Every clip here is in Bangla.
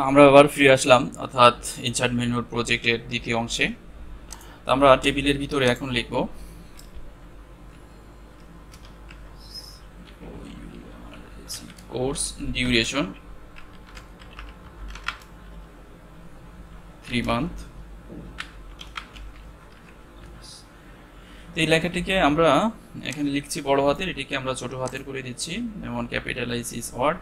আমরা আবার ফিরে আসলাম, অর্থাৎ ইনসার্ট মেনুর প্রজেক্টের দ্বিতীয় অংশে। আমরা টেবিলের ভিতরে এখন লিখব কোর্স ডিউরেশন 3 মান্থ। এই লেখাটিকে আমরা এখানে লিখছি বড় হাতের, এটিকে আমরা ছোট হাতের করে দিচ্ছি, যেমন ক্যাপিটালাইজ ইজ ওয়ার্ড।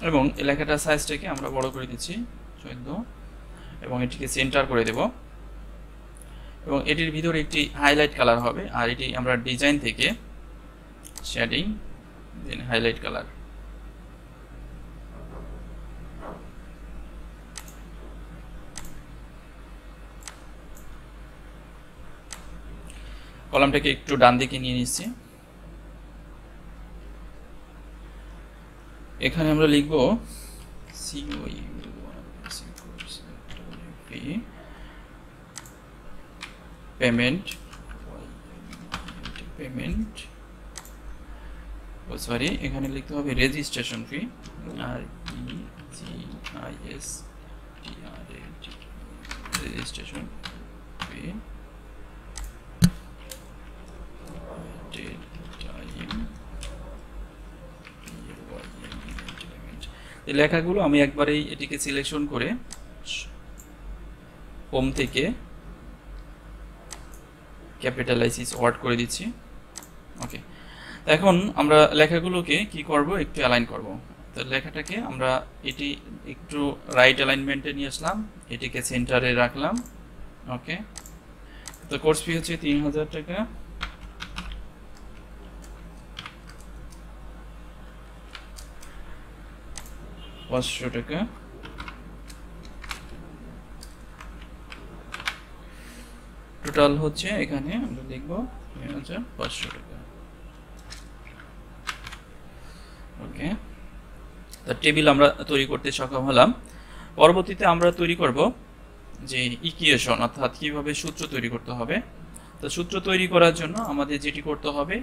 এবং এই লেখাটার সাইজটাকে আমরা বড় করে দিচ্ছি 14, এবং এটিকে সেন্টার করে দেব। এবং এটির ভিতরে একটি হাইলাইট কালার হবে, আর এটি আমরা ডিজাইন থেকে শেডিং দেন হাইলাইট কালার। কলামটাকে একটু ডান দিকে নিয়ে নিচ্ছি। এখানে আমরা লিখব পেমেন্ট সরি, এখানে লিখতে হবে রেজিস্ট্রেশন ফি, আর রেজিস্ট্রেশন ফি এই লেখাগুলো আমি একবারেই এটিকে সিলেকশন করে হোম থেকে ক্যাপিটালাইজ ইজ ওয়ার্ড করে দিচ্ছি। ওকে, এখন আমরা লেখাগুলোকে কি করব, একটু অ্যালাইন করব। তো লেখাটাকে আমরা এটি একটু রাইট অ্যালাইনমেন্টে নিয়ে আসলাম, এটিকে সেন্টারে রাখলাম। ওকে, তো কোর্স ফি হচ্ছে 3000 টাকা। টাকা টোটাল হচ্ছে, এখানে আমরা লিখব 3500 টাকা। ওকে, তো টেবিল আমরা তৈরি করতে সক্ষম হলাম। পরবর্তীতে আমরা তৈরি করব যে ইকুয়েশন, অর্থাৎ কিভাবে সূত্র তৈরি করতে হবে। তো সূত্র তৈরি করার জন্য আমাদের যেটি করতে হবে,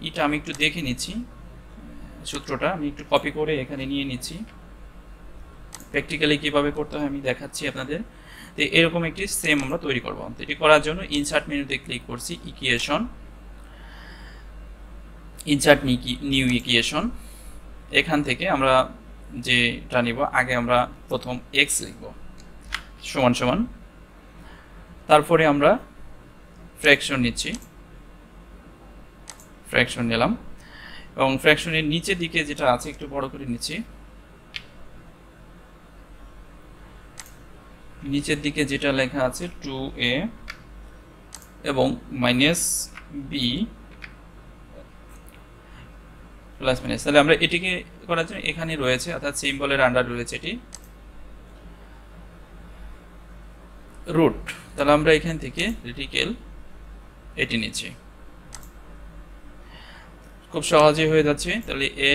এটা আমি একটু দেখে নিচ্ছি, সূত্রটা আমি একটু কপি করে এখানে নিয়ে নিচ্ছি। প্র্যাকটিক্যালি কিভাবে করতে হয় আমি দেখাচ্ছি আপনাদের। তো এরকম একটি সেম আমরা তৈরি করব। তো এটি করার জন্য ইনসার্ট মেনুতে ক্লিক করছি, ইকুয়েশন, ইনসার্ট নিউ ইকুয়েশন। এখান থেকে আমরা যেটা নিব, আগে আমরা প্রথম x লিখব সমান সমান, তারপরে আমরা ফ্র্যাকশন নিচ্ছি, ফ্র্যাকশন নিলাম, এবং ফ্র্যাকশনের নিচের দিকে যেটা আছে একটু বড় করে নিচ্ছি। নিচের দিকে যেটা লেখা আছে 2a এবং মাইনাস b প্লাস মাইনাস, তাহলে আমরা এটিকে করার জন্য এখানে রয়েছে, অর্থাৎ সিম্বলের আন্ডার রয়েছে এটি রুট। তাহলে আমরা এখান থেকে রেডিকেল এটি নিচ্ছি, খুব সহজে হয়ে যাচ্ছে। তাহলে a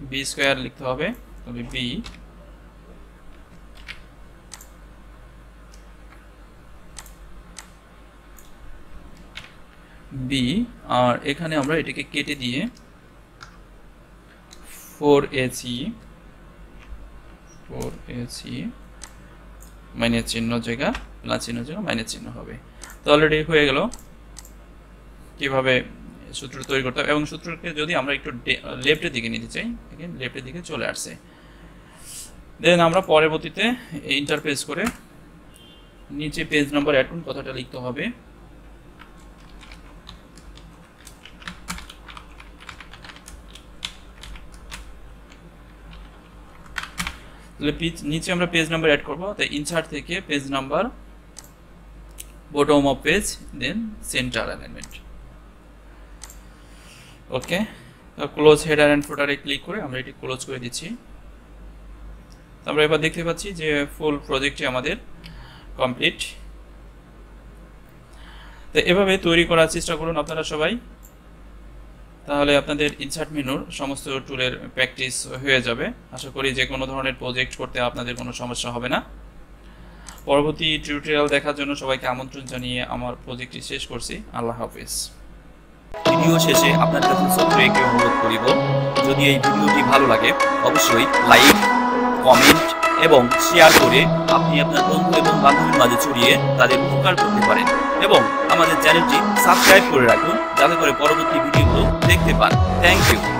b স্কয়ার লিখতে হবে, তবে b, আর এখানে আমরা এটাকে কেটে দিয়ে 4ac মাইনাস চিহ্ন জায়গা প্লাস চিহ্ন জায়গা মাইনাস চিহ্ন হবে। তো অলরেডি হয়ে গেল কিভাবে সূত্র তৈরি করতে হবে। এবং সূত্রকে যদি আমরা একটু লেফটের দিকে নিতে চাই, লেফটের দিকে চলে আসছে। দেন আমরা পরবর্তীতে ইন্টারফেস করে নিচে পেজ নাম্বার অ্যাড করুন কথাটা লিখতে হবে। নিচে আমরা পেজ নাম্বার অ্যাড করব, তাই ইনসার্ট থেকে page number, bottom of page, then centre alignment. Okay, close header and ফুটারে ক্লিক করে আমরা এটি ক্লোজ করে দিচ্ছি। আমরা এবার দেখতে পাচ্ছি যে ফুল প্রজেক্টটি আমাদের কমপ্লিট। তো এভাবে তৈরি করার চেষ্টা করুন আপনারা সবাই। তাহলে আপনাদের ইনসার্ট মেনুর সমস্ত টুলের প্র্যাকটিস হয়ে যাবে। আশা করি যে কোনো ধরনের প্রজেক্ট করতে আপনাদের কোনো সমস্যা হবে না। পরবর্তী টিউটোরিয়াল দেখার জন্য সবাইকে আমন্ত্রণ জানিয়ে আমার প্রজেক্টটি শেষ করছি। আল্লাহ হাফেজ। ভিডিও শেষে আপনার কাছে ছোট্ট একটি অনুরোধ করিব, যদি এই ভিডিওটি ভালো লাগে অবশ্যই লাইক, কমেন্ট এবং শেয়ার করে আপনি আপনার বন্ধু এবং বান্ধবীর মাঝে ছড়িয়ে তাদের উপকার করতে পারেন এবং আমাদের চ্যানেলটি সাবস্ক্রাইব করে রাখুন যাতে করে পরবর্তী ভিডিওগুলো দেখতে পান। Thank you.